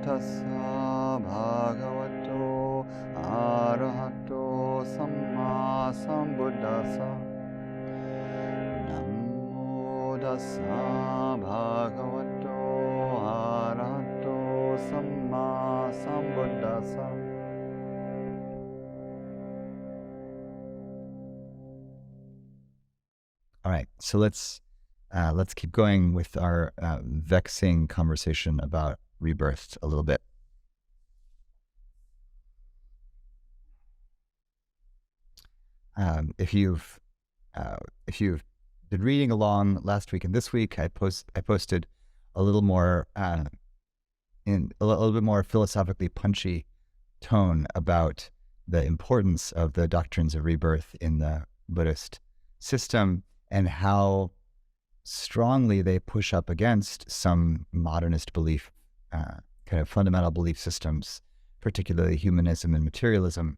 tassa bhagavato arahato samma sambuddhassa. Namo tassa bhagavato arahato samma sambuddhassa. All right, so let's keep going with our vexing conversation about rebirth a little bit. If you've been reading along last week and this week, I posted a little more in a little bit more philosophically punchy tone about the importance of the doctrines of rebirth in the Buddhist system and how strongly they push up against some modernist belief, kind of fundamental belief systems, particularly humanism and materialism.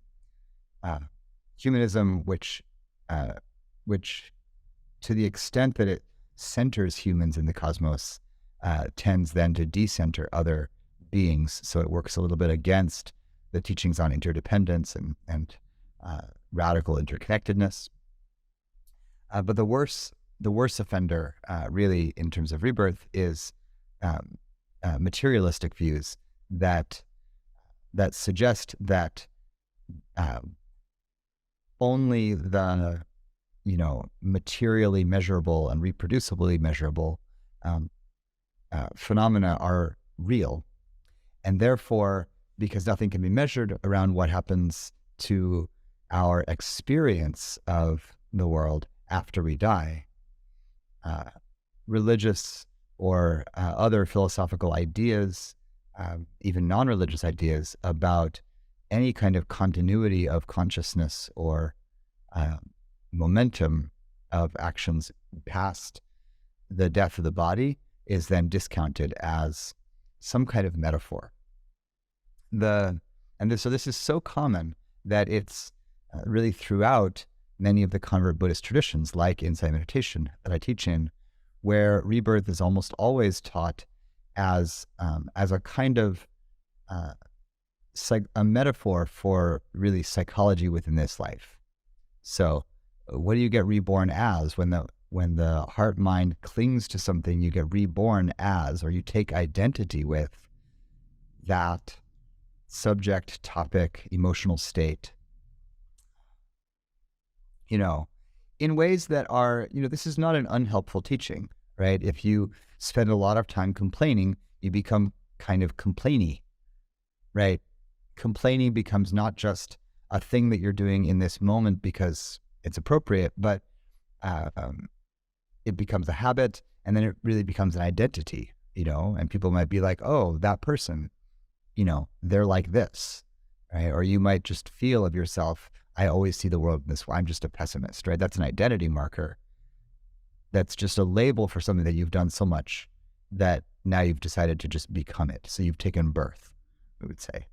Humanism, which to the extent that it centers humans in the cosmos, tends then to decenter other beings. So it works a little bit against the teachings on interdependence and radical interconnectedness. But the worst offender, really, in terms of rebirth, is materialistic views that suggest that only the materially measurable and reproducibly measurable phenomena are real, and therefore, because nothing can be measured around what happens to our experience of the world after we die, religious or other philosophical ideas, even non-religious ideas about any kind of continuity of consciousness or momentum of actions past the death of the body is then discounted as some kind of metaphor. So this is so common that it's really throughout many of the convert Buddhist traditions, like insight meditation that I teach in, where rebirth is almost always taught as a kind of a metaphor for really psychology within this life. So, what do you get reborn as? When the heart mind clings to something, you get reborn as, or you take identity with that subject, topic, emotional state. In ways that are, this is not an unhelpful teaching, right? If you spend a lot of time complaining, you become kind of complainy, right? Complaining becomes not just a thing that you're doing in this moment because it's appropriate, but it becomes a habit, and then it really becomes an identity, and people might be like, oh, that person, they're like this, right? Or you might just feel of yourself, I always see the world in this way. I'm just a pessimist, right? That's an identity marker. That's just a label for something that you've done so much that now you've decided to just become it. So you've taken birth, we would say.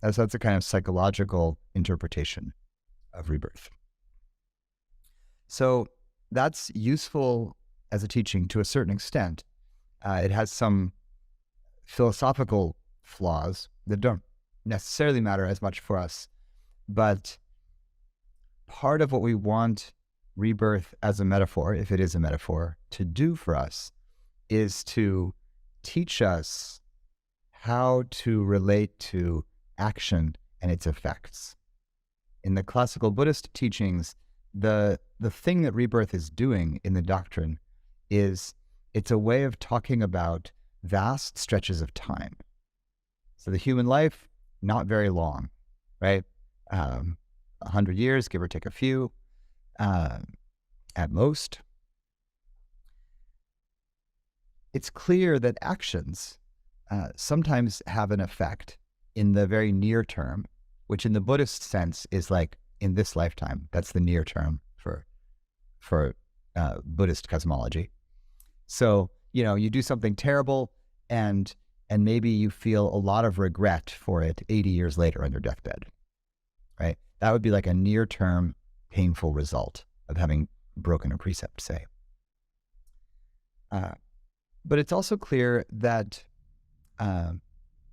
So that's a kind of psychological interpretation of rebirth. So that's useful as a teaching to a certain extent. It has some philosophical flaws that don't necessarily matter as much for us, but part of what we want rebirth as a metaphor, if it is a metaphor, to do for us is to teach us how to relate to action and its effects. In the classical Buddhist teachings, the thing that rebirth is doing in the doctrine is it's a way of talking about vast stretches of time. So the human life, not very long, right? 100 years, give or take a few, at most. It's clear that actions sometimes have an effect in the very near term, which in the Buddhist sense is like in this lifetime. That's the near term for Buddhist cosmology. So, you do something terrible and maybe you feel a lot of regret for it 80 years later on your deathbed, right? That would be like a near-term painful result of having broken a precept, say. But it's also clear that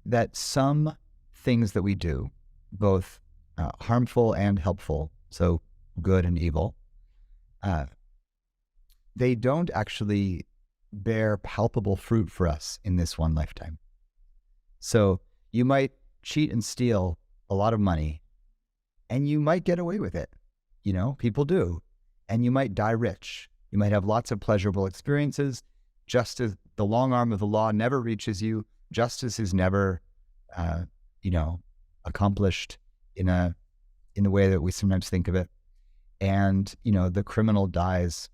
that some things that we do, both harmful and helpful, so good and evil, they don't actually bear palpable fruit for us in this one lifetime. So you might cheat and steal a lot of money, and you might get away with it. People do. And you might die rich. You might have lots of pleasurable experiences. Justice, the long arm of the law never reaches you. Justice is never, accomplished in the way that we sometimes think of it. And, the criminal dies,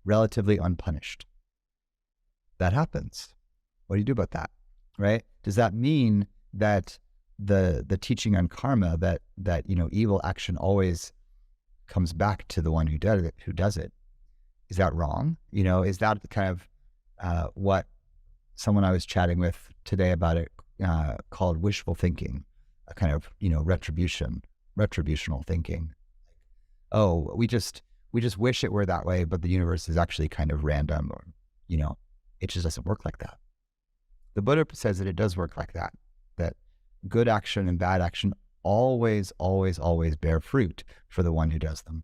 relatively unpunished. That happens. What do you do about that, right? Does that mean that the teaching on karma, that evil action always comes back to the one who does it? Is that wrong? Is that kind of what someone I was chatting with today about it called wishful thinking, a kind of retributional thinking. Oh, we just wish it were that way, but the universe is actually kind of random, or it just doesn't work like that. The Buddha says that it does work like that. That good action and bad action always, always, always bear fruit for the one who does them.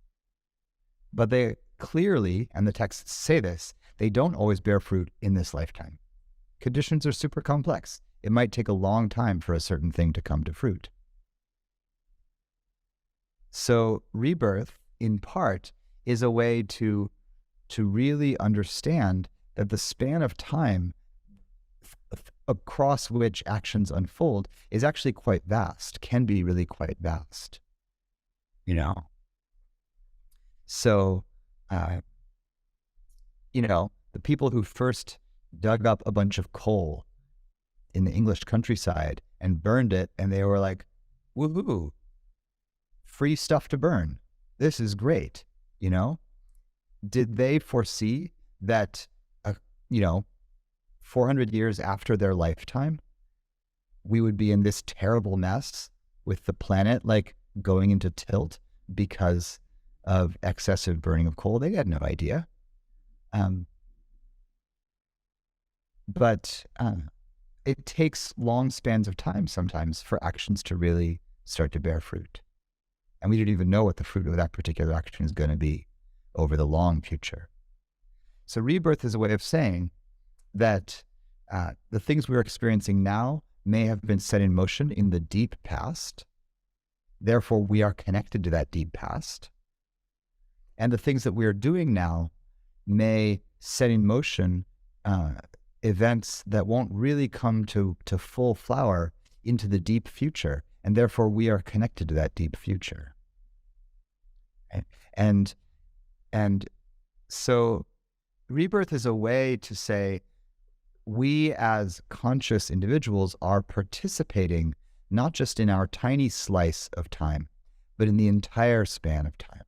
But they clearly, and the texts say this, they don't always bear fruit in this lifetime. Conditions are super complex. It might take a long time for a certain thing to come to fruit. So rebirth, in part, is a way to really understand that the span of time across which actions unfold is actually quite vast, can be really quite vast. So, the people who first dug up a bunch of coal in the English countryside and burned it, and they were like, woohoo, free stuff to burn. This is great, Did they foresee that, 400 years after their lifetime, we would be in this terrible mess with the planet, going into tilt because of excessive burning of coal? They had no idea. But it takes long spans of time sometimes for actions to really start to bear fruit. And we don't even know what the fruit of that particular action is going to be over the long future. So rebirth is a way of saying that the things we're experiencing now may have been set in motion in the deep past. Therefore, we are connected to that deep past. And the things that we are doing now may set in motion events that won't really come to full flower into the deep future. And therefore, we are connected to that deep future. And so rebirth is a way to say we as conscious individuals are participating not just in our tiny slice of time, but in the entire span of time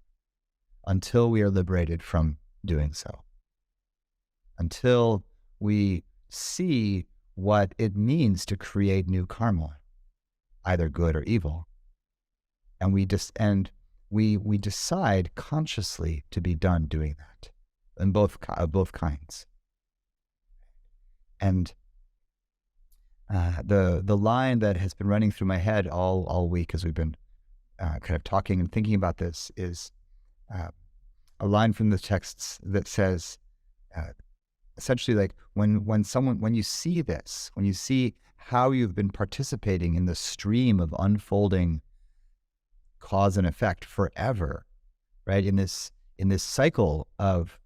until we are liberated from doing so. Until we see what it means to create new karma, either good or evil. And we decide consciously to be done doing that, in both kinds. And the line that has been running through my head all week as we've been kind of talking and thinking about this is a line from the texts that says, essentially, when you see this, when you see how you've been participating in the stream of unfolding cause and effect forever, right? In this cycle of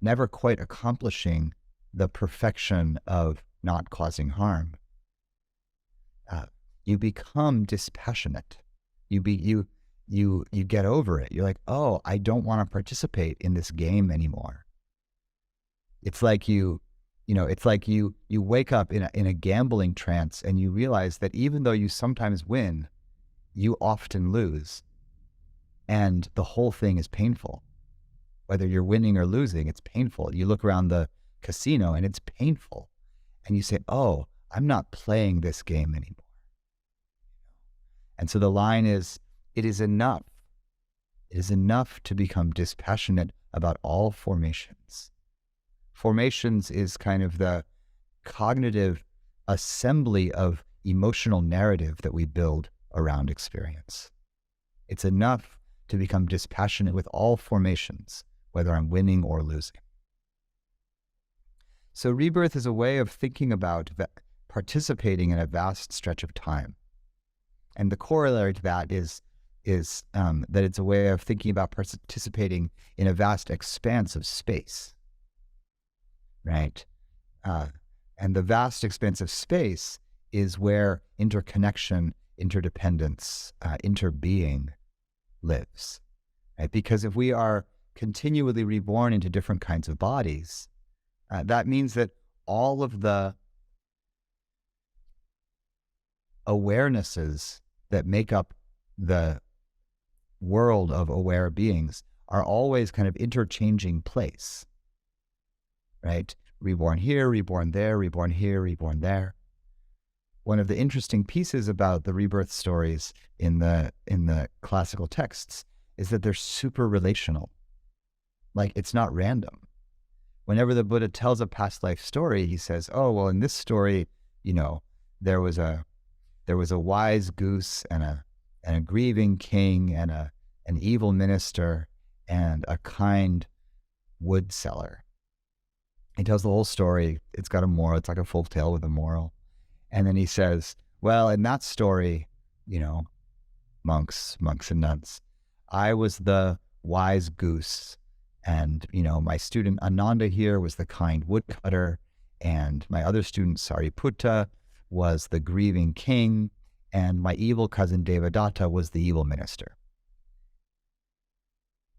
never quite accomplishing the perfection of not causing harm, you become dispassionate. You get over it. You're like, oh, I don't want to participate in this game anymore. It's like you wake up in a gambling trance and you realize that even though you sometimes win, you often lose. And the whole thing is painful. Whether you're winning or losing, it's painful. You look around the casino and it's painful. And you say, oh, I'm not playing this game anymore. And so the line is, it is enough. It is enough to become dispassionate about all formations. Formations is kind of the cognitive assembly of emotional narrative that we build around experience. It's enough to become dispassionate with all formations, whether I'm winning or losing. So rebirth is a way of thinking about participating in a vast stretch of time. And the corollary to that is that it's a way of thinking about participating in a vast expanse of space, right? And the vast expanse of space is where interconnection, interdependence, interbeing lives, right? Because if we are continually reborn into different kinds of bodies, that means that all of the awarenesses that make up the world of aware beings are always kind of interchanging place, right? Reborn here, reborn there, reborn here, reborn there. One of the interesting pieces about the rebirth stories in the classical texts is that they're super relational. Like, it's not random. Whenever the Buddha tells a past life story, he says, oh, well, in this story, there was a wise goose and a grieving king and an evil minister and a kind wood seller. He tells the whole story. It's got a moral. It's like a folk tale with a moral. And then he says, well, in that story, monks and nuns, I was the wise goose. And, my student Ananda here was the kind woodcutter. And my other student Sariputta was the grieving king. And my evil cousin Devadatta was the evil minister.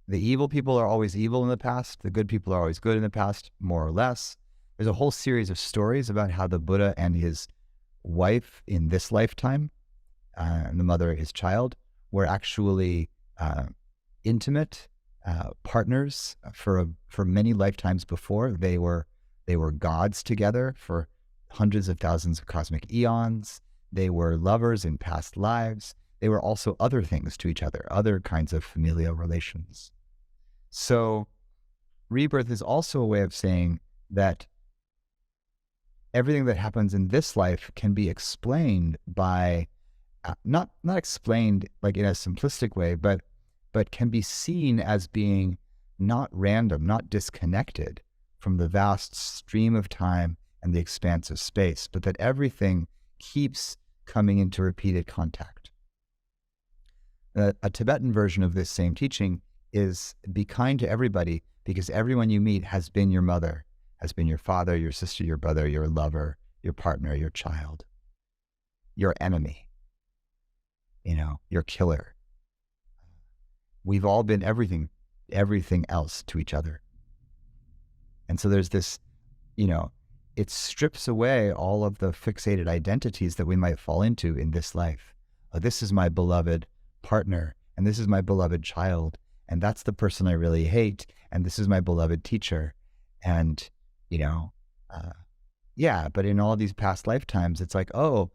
The evil people are always evil in the past. The good people are always good in the past, more or less. There's a whole series of stories about how the Buddha and his wife in this lifetime, and the mother of his child, were actually intimate partners for many lifetimes before. They were gods together for hundreds of thousands of cosmic eons. They were lovers in past lives. They were also other things to each other, other kinds of familial relations. So rebirth is also a way of saying that everything that happens in this life can be explained by, not explained like in a simplistic way, but can be seen as being not random, not disconnected from the vast stream of time and the expanse of space, but that everything keeps coming into repeated contact. A Tibetan version of this same teaching is be kind to everybody, because everyone you meet has been your mother, has been your father, your sister, your brother, your lover, your partner, your child, your enemy, your killer. We've all been everything else to each other. And so there's this, it strips away all of the fixated identities that we might fall into in this life. Oh, this is my beloved partner, and this is my beloved child, and that's the person I really hate, and this is my beloved teacher. And, but in all these past lifetimes, it's like, oh,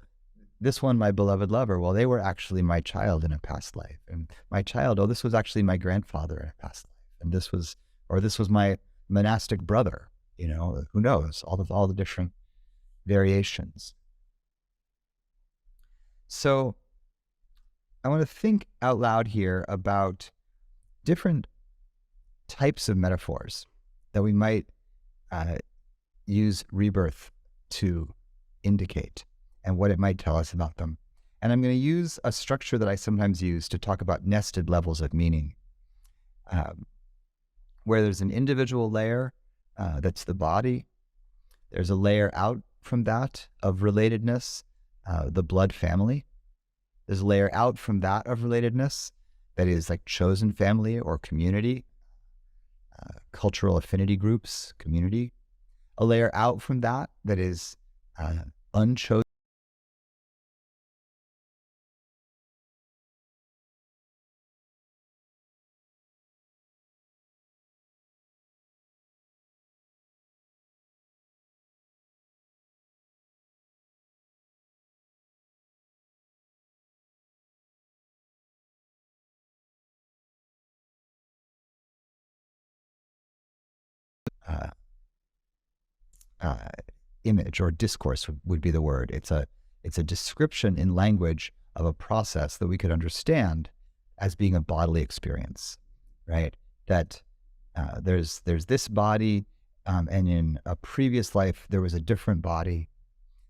this one, my beloved lover, well, they were actually my child in a past life. And my child, oh, this was actually my grandfather in a past life. And this was my monastic brother, who knows, all the different variations. So I want to think out loud here about different types of metaphors that we might use rebirth to indicate and what it might tell us about them. And I'm going to use a structure that I sometimes use to talk about nested levels of meaning, where there's an individual layer that's the body. There's a layer out from that of relatedness, the blood family. There's a layer out from that of relatedness that is like chosen family or community, cultural affinity groups, community. A layer out from that is unchosen. image, or discourse would be the word. It's a description in language of a process that we could understand as being a bodily experience, right? That there's this body, and in a previous life there was a different body.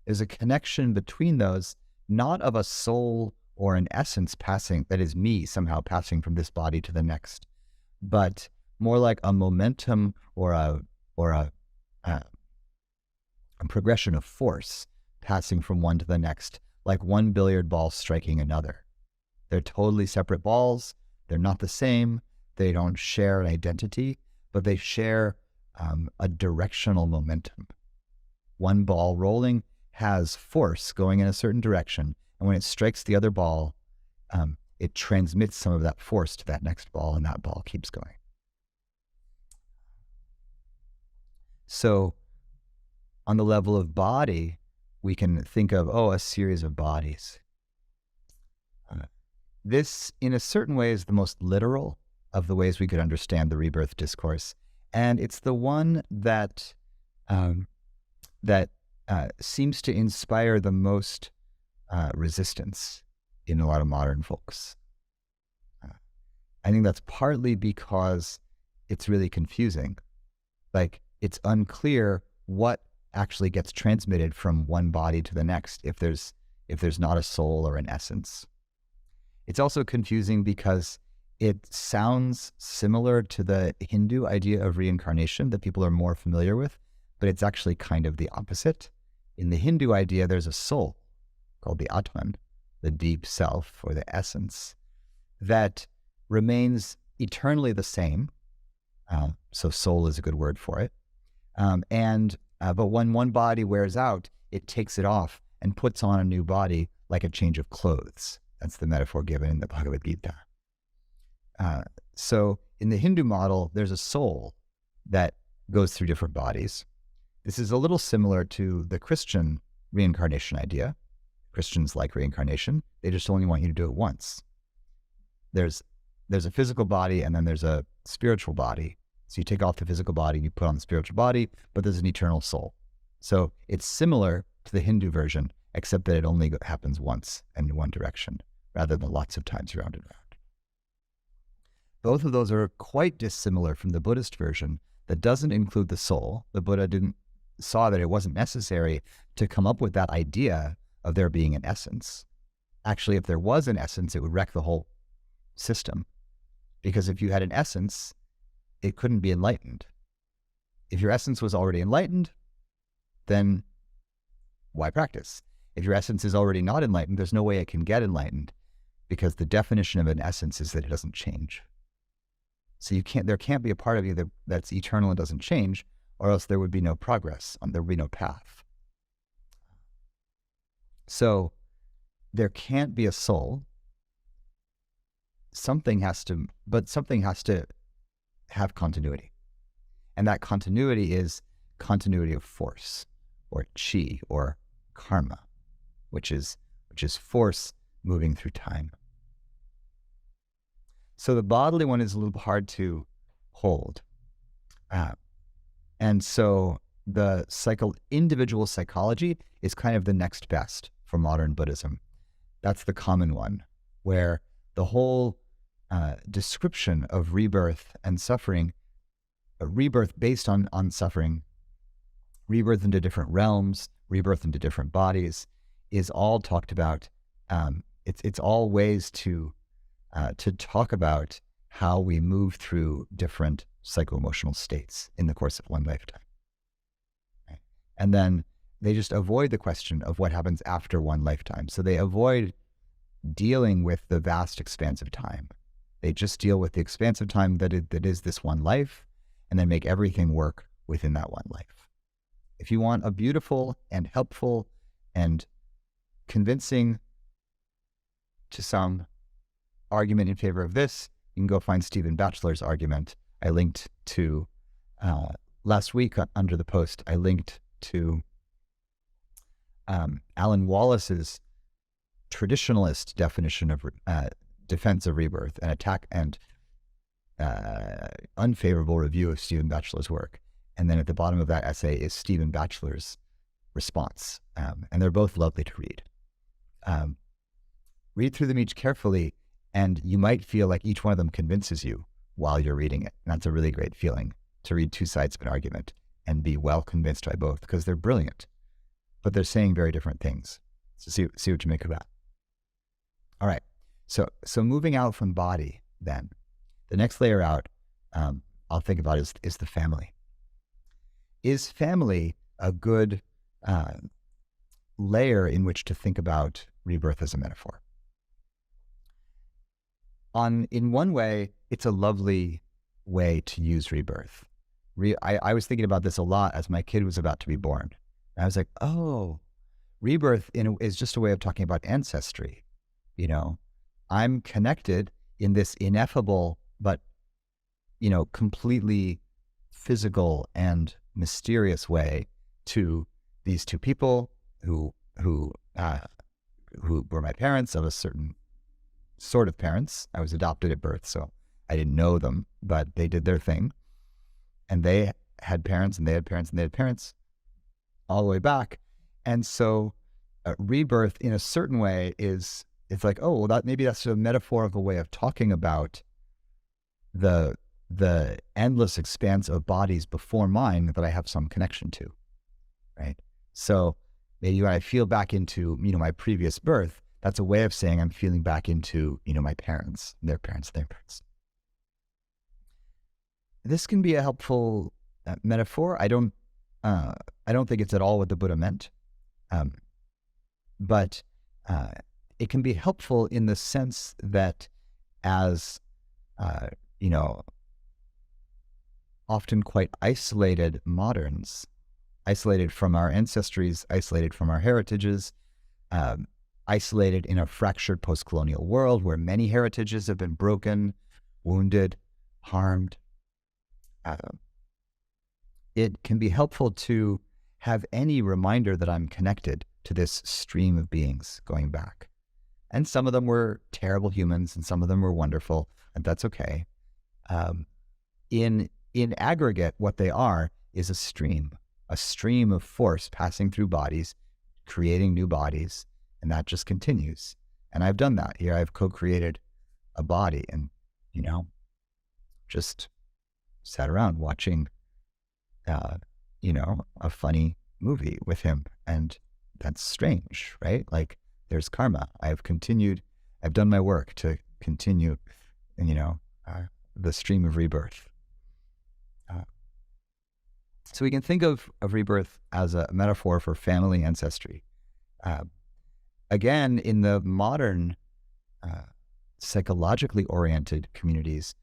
There's a connection between those, not of a soul or an essence passing, that is me somehow passing from this body to the next, but more like a momentum or a progression of force passing from one to the next, like one billiard ball striking another. They're totally separate balls. They're not the same. They don't share an identity, but they share a directional momentum. One ball rolling has force going in a certain direction, and when it strikes the other ball, it transmits some of that force to that next ball, and that ball keeps going. So on the level of body, we can think of, a series of bodies. This, in a certain way, is the most literal of the ways we could understand the rebirth discourse. And it's the one that seems to inspire the most resistance in a lot of modern folks. I think that's partly because it's really confusing. Like, it's unclear what actually gets transmitted from one body to the next if there's not a soul or an essence. It's also confusing because it sounds similar to the Hindu idea of reincarnation that people are more familiar with, but it's actually kind of the opposite. In the Hindu idea, there's a soul called the Atman, the deep self or the essence, that remains eternally the same. So soul is a good word for it. But when one body wears out, it takes it off and puts on a new body like a change of clothes. That's the metaphor given in the Bhagavad Gita. So in the Hindu model, there's a soul that goes through different bodies. This is a little similar to the Christian reincarnation idea. Christians like reincarnation. They just only want you to do it once. There's a physical body, and then there's a spiritual body. So you take off the physical body and you put on the spiritual body, but there's an eternal soul. So it's similar to the Hindu version, except that it only happens once and in one direction, rather than lots of times round and round. Both of those are quite dissimilar from the Buddhist version that doesn't include the soul. The Buddha saw that it wasn't necessary to come up with that idea of there being an essence. Actually, if there was an essence, it would wreck the whole system. Because if you had an essence, it couldn't be enlightened. If your essence was already enlightened, then why practice? If your essence is already not enlightened, there's no way it can get enlightened, because the definition of an essence is that it doesn't change. So there can't be a part of you that's eternal and doesn't change, or else there would be no progress, there would be no path. So there can't be a soul. Something has to have continuity. And that continuity is continuity of force, or chi, or karma, which is force moving through time. So the bodily one is a little hard to hold. And so the individual psychology is kind of the next best for modern Buddhism. That's the common one, where the whole description of rebirth and suffering, rebirth based on suffering, rebirth into different realms, rebirth into different bodies, is all talked about. It's all ways to talk about how we move through different psycho-emotional states in the course of one lifetime. Right? And then they just avoid the question of what happens after one lifetime. So they avoid dealing with the vast expanse of time. They just deal with the expanse of time that is this one life, and then make everything work within that one life. If you want a beautiful and helpful and convincing to some argument in favor of this, you can go find Stephen Batchelor's argument. I linked to, last week under the post, I linked to Alan Wallace's traditionalist definition of defense of rebirth and attack and unfavorable review of Stephen Batchelor's work. And then at the bottom of that essay is Stephen Batchelor's response. And they're both lovely to read. Read through them each carefully, and you might feel like each one of them convinces you while you're reading it. And that's a really great feeling, to read two sides of an argument and be well convinced by both, because they're brilliant, but they're saying very different things. So see what you make of that. All right. So moving out from body, then the next layer out I'll think about is the family. Is family a good layer in which to think about rebirth as a metaphor? In one way, it's a lovely way to use rebirth. I was thinking about this a lot as my kid was about to be born. And I was like, oh, rebirth is just a way of talking about ancestry. You know, I'm connected in this ineffable, but, you know, completely physical and mysterious way to these two people who were my parents, of a certain sort of parents. I was adopted at birth, so I didn't know them, but they did their thing. And they had parents, and they had parents, and they had parents all the way back. And so rebirth in a certain way it's like, oh, well, maybe that's a metaphorical way of talking about the endless expanse of bodies before mine that I have some connection to, right? So maybe when I feel back into, you know, my previous birth, that's a way of saying I'm feeling back into, you know, my parents, their parents, their parents. This can be a helpful metaphor. I don't think it's at all what the Buddha meant, but it can be helpful in the sense that, as you know, often quite isolated moderns, isolated from our ancestries, isolated from our heritages, isolated in a fractured post-colonial world where many heritages have been broken, wounded, harmed. It can be helpful to have any reminder that I'm connected to this stream of beings going back. And some of them were terrible humans, and some of them were wonderful, and that's okay. In aggregate, what they are is a stream of force passing through bodies, creating new bodies, and that just continues. And I've done that here. I've co-created a body, and, you know, just sat around watching, you know, a funny movie with him, and that's strange, right? Like, there's karma. I've done my work to continue, you know, the stream of rebirth. So we can think of rebirth as a metaphor for family ancestry. Again, in the modern psychologically oriented communities,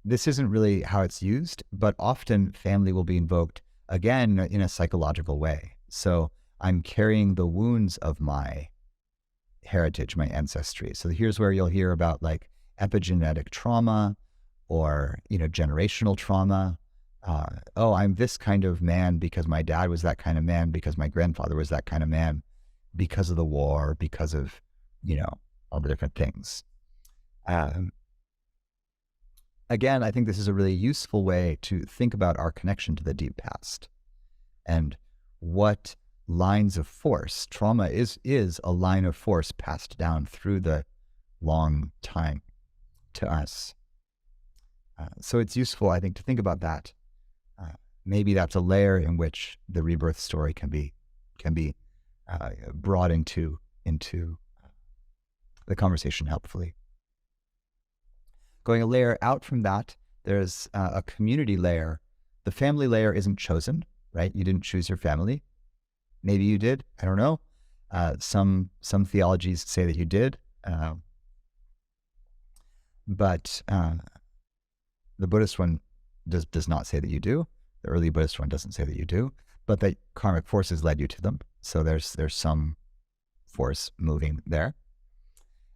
this isn't really how it's used, but often family will be invoked, again, in a psychological way. So I'm carrying the wounds of my heritage, my ancestry. So here's where you'll hear about like epigenetic trauma, or, you know, generational trauma. Oh, I'm this kind of man because my dad was that kind of man, because my grandfather was that kind of man, because of the war, because of, you know, all the different things. Again, I think this is a really useful way to think about our connection to the deep past and what lines of force. Trauma is a line of force passed down through the long time to us. So it's useful, I think, to think about that. Maybe that's a layer in which the rebirth story can be brought into the conversation helpfully. Going a layer out from that, there's a community layer. The family layer isn't chosen, right? You didn't choose your family. Maybe you did. I don't know. Some theologies say that you did, but the Buddhist one does not say that you do. The early Buddhist one doesn't say that you do, but that karmic forces led you to them. So there's some force moving there.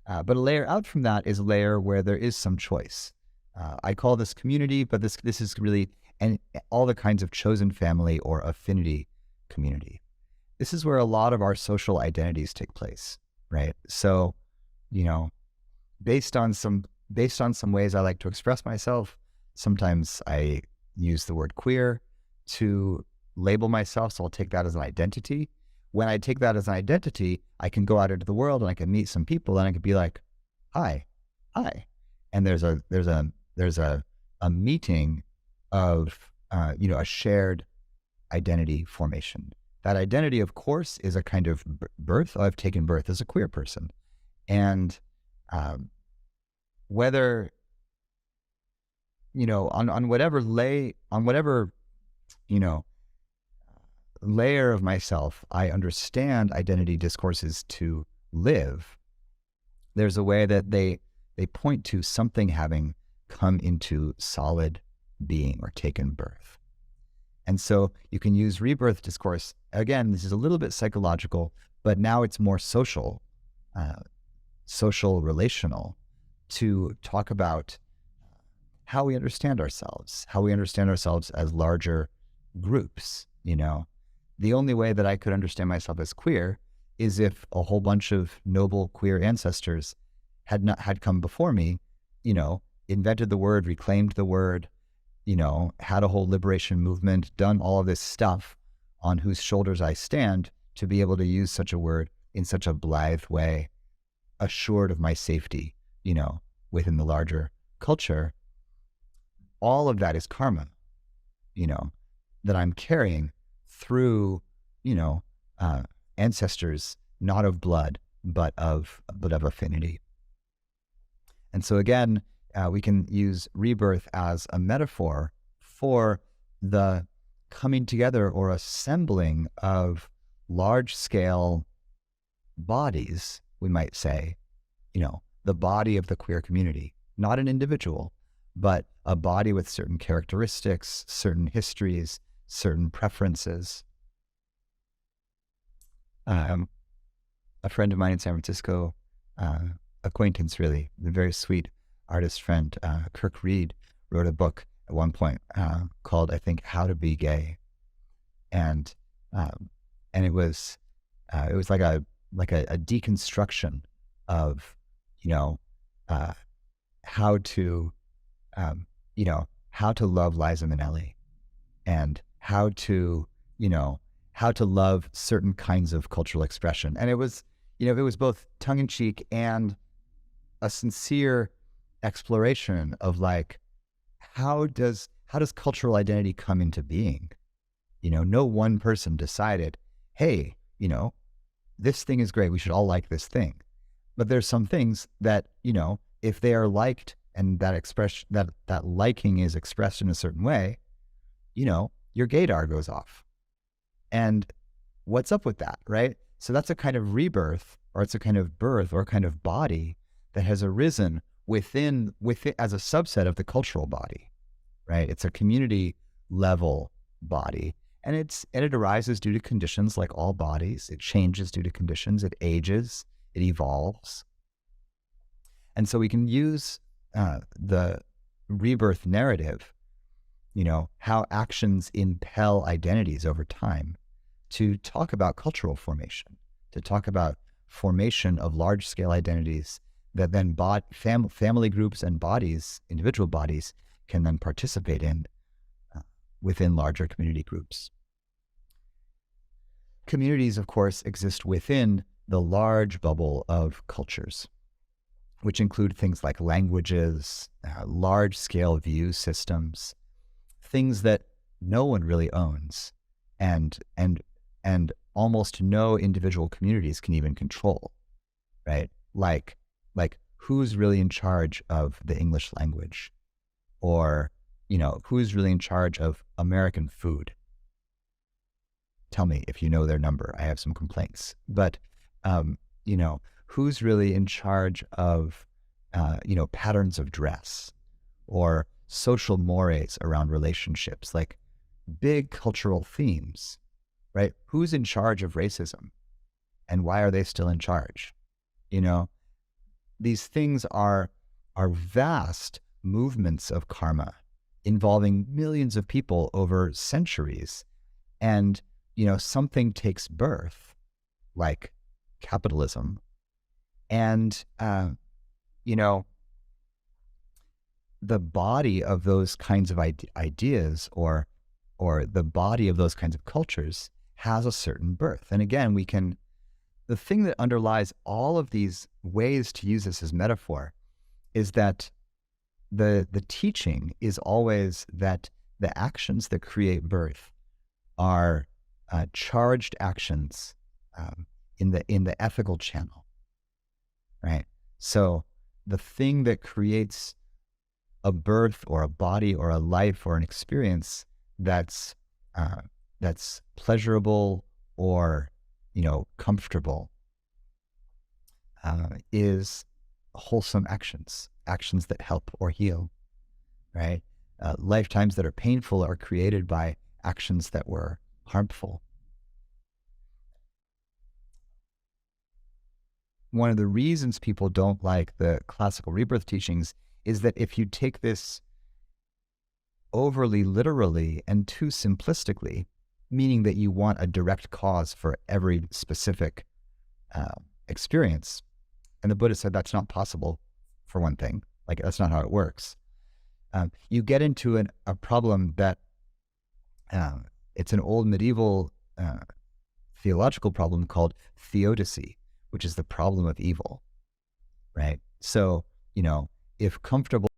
But a layer out from that is a layer where there is some choice. I call this community, but this is really all the kinds of chosen family or affinity community. This is where a lot of our social identities take place, right? So, you know, based on some ways I like to express myself, sometimes I use the word queer to label myself, so I'll take that as an identity. when I take that as an identity, I can go out into the world and I can meet some people and I can be like, hi, hi. And there's a meeting of, a shared identity formation. That identity, of course, is a kind of birth. I've taken birth as a queer person. And whether, on whatever layer of myself I understand identity discourses to live, there's a way that they point to something having come into solid being or taken birth. And so you can use rebirth discourse. Again, this is a little bit psychological, but now it's more social, relational, to talk about how we understand ourselves as larger groups. The only way that I could understand myself as queer is if a whole bunch of noble queer ancestors had come before me, invented the word, reclaimed the word, had a whole liberation movement, done all of this stuff on whose shoulders I stand to be able to use such a word in such a blithe way, assured of my safety, within the larger culture. All of that is karma, that I'm carrying through, ancestors, not of blood, but of affinity. And so again, we can use rebirth as a metaphor for the coming together or assembling of large-scale bodies, we might say, the body of the queer community, not an individual, but a body with certain characteristics, certain histories, certain preferences. A friend of mine in San Francisco, acquaintance really, a very sweet artist friend, Kirk Reed, wrote a book at one point called, I think, How to Be Gay. And it was like a deconstruction of, how to love Liza Minnelli, and how to love certain kinds of cultural expression. And it was both tongue in cheek and a sincere exploration of like, how does cultural identity come into being? No one person decided, hey, this thing is great, we should all like this thing. But there's some things that, if they are liked and that expression, that liking is expressed in a certain way, your gaydar goes off. And what's up with that, right? So that's a kind of rebirth, or it's a kind of birth, or a kind of body that has arisen within as a subset of the cultural body, right? It's a community level body. And it arises due to conditions like all bodies. It changes due to conditions. It ages. It evolves. And so we can use the rebirth narrative, how actions impel identities over time, to talk about cultural formation, to talk about formation of large-scale identities that then family groups and bodies, individual bodies, can then participate in within larger community groups. Communities, of course, exist within the large bubble of cultures, which include things like languages, large-scale view systems, things that no one really owns, and almost no individual communities can even control, right? Like who's really in charge of the English language, or who's really in charge of American food? Tell me if you know their number. I have some complaints. But who's really in charge of patterns of dress or social mores around relationships, like big cultural themes, right? Who's in charge of racism, and why are they still in charge? These things are vast movements of karma involving millions of people over centuries. And, something takes birth, like capitalism. And, the body of those kinds of ideas, or the body of those kinds of cultures, has a certain birth. And again, the thing that underlies all of these ways to use this as metaphor is that the teaching is always that the actions that create birth are charged actions in the ethical channel, right? So the thing that creates a birth or a body or a life or an experience that's pleasurable or comfortable is wholesome actions that help or heal, right? Lifetimes that are painful are created by actions that were harmful. One of the reasons people don't like the classical rebirth teachings is that if you take this overly literally and too simplistically, meaning that you want a direct cause for every specific experience, and the Buddha said that's not possible, for one thing. Like, that's not how it works. You get into a problem that it's an old medieval theological problem called theodicy, which is the problem of evil, right? So, if comfortable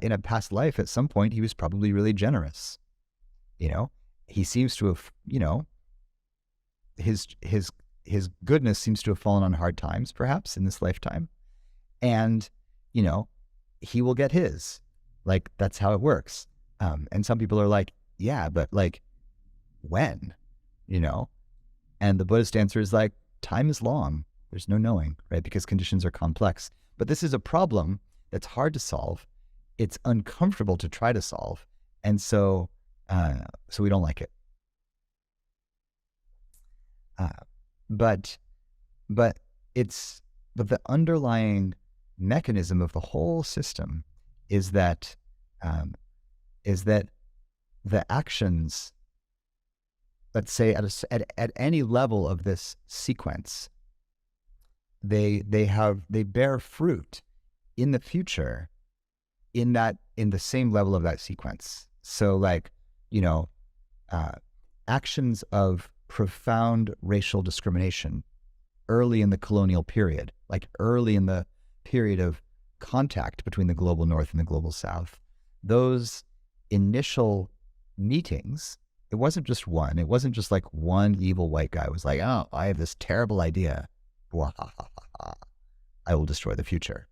in a past life, at some point, he was probably really generous. He seems to have, his goodness seems to have fallen on hard times, perhaps, in this lifetime. And, he will get his. Like, that's how it works. And some people are like, yeah, but like, when? And the Buddhist answer is like, time is long. There's no knowing, right? Because conditions are complex. But this is a problem that's hard to solve. It's uncomfortable to try to solve. And so we don't like it. But the underlying mechanism of the whole system is that the actions, let's say at any level of this sequence, they bear fruit in the future in the same level of that sequence. So like, actions of profound racial discrimination early in the colonial period, like early in the period of contact between the global north and the global south, those initial meetings, it wasn't just one. It wasn't just like one evil white guy was like, oh, I have this terrible idea. I will destroy the future.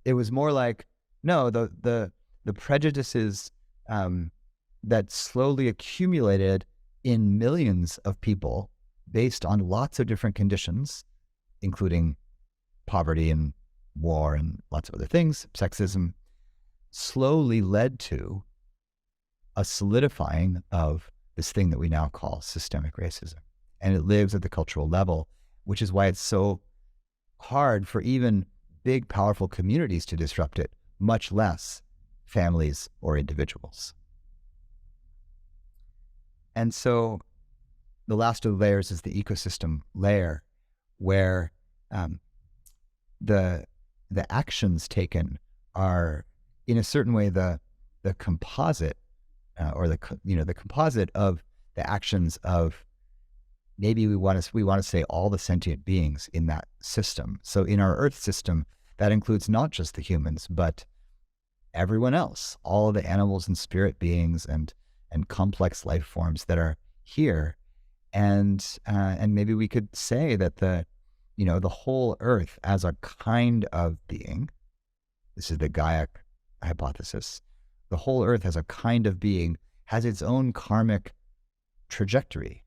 It was more like, no, the prejudices that slowly accumulated in millions of people based on lots of different conditions, including poverty and war and lots of other things, sexism, slowly led to a solidifying of this thing that we now call systemic racism. And it lives at the cultural level, which is why it's so hard for even big, powerful communities to disrupt it, much less families or individuals. And so the last of the layers is the ecosystem layer, where the actions taken are, in a certain way, the composite or the composite of the actions of, maybe we want to say, all the sentient beings in that system. So in our Earth system, that includes not just the humans, but everyone else, all the animals and spirit beings and complex life forms that are here. And maybe we could say that the whole Earth as a kind of being, this is the Gaia hypothesis, the whole Earth as a kind of being has its own karmic trajectory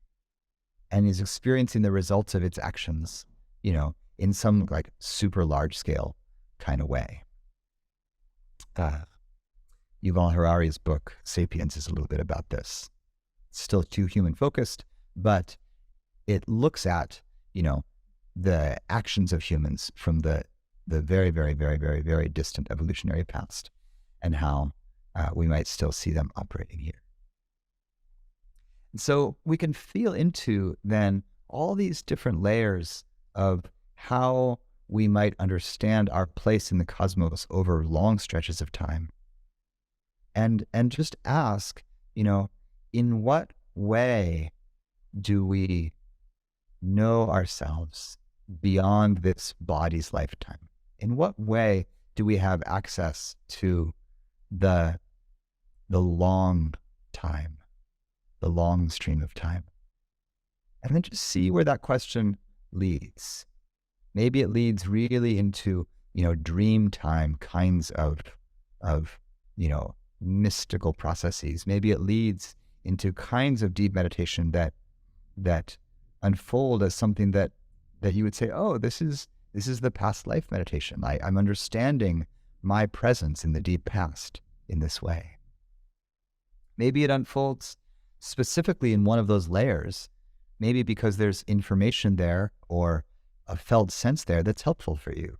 and is experiencing the results of its actions, in some like super large scale kind of way. Yuval Harari's book, Sapiens, is a little bit about this. It's still too human focused, but it looks at, the actions of humans from the very, very, very, very, very distant evolutionary past and how we might still see them operating here. So we can feel into then all these different layers of how we might understand our place in the cosmos over long stretches of time. And just ask, in what way do we know ourselves beyond this body's lifetime? In what way do we have access to the long time, the long stream of time? And then just see where that question leads. Maybe it leads really into, dream time kinds of mystical processes. Maybe it leads into kinds of deep meditation that unfold as something that you would say, oh, this is the past life meditation. I'm understanding my presence in the deep past in this way. Maybe it unfolds specifically in one of those layers, maybe because there's information there or a felt sense there that's helpful for you,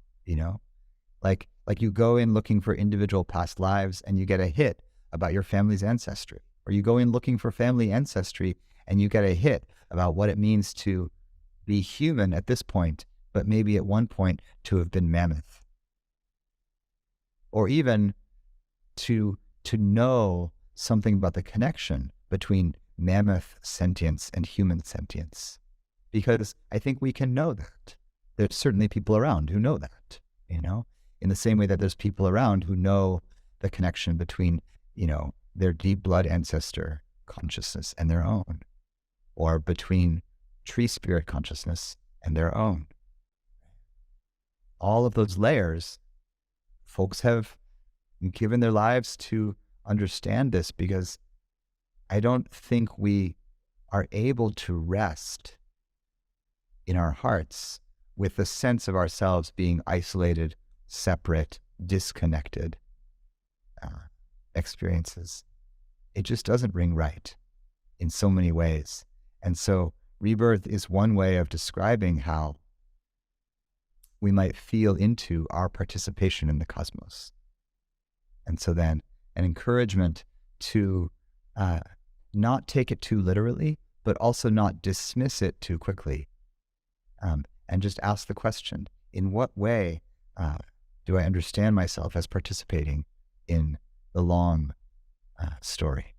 Like you go in looking for individual past lives and you get a hit about your family's ancestry. Or you go in looking for family ancestry and you get a hit about what it means to be human at this point, but maybe at one point to have been mammoth. Or even to know something about the connection between mammoth sentience and human sentience. Because I think we can know that. There's certainly people around who know that, in the same way that there's people around who know the connection between, their deep blood ancestor consciousness and their own, or between tree spirit consciousness and their own. All of those layers, folks have given their lives to understand this, because I don't think we are able to rest in our hearts with the sense of ourselves being isolated, separate, disconnected experiences. It just doesn't ring right in so many ways. And so rebirth is one way of describing how we might feel into our participation in the cosmos. And so then an encouragement to not take it too literally, but also not dismiss it too quickly. And just ask the question, in what way do I understand myself as participating in the long story?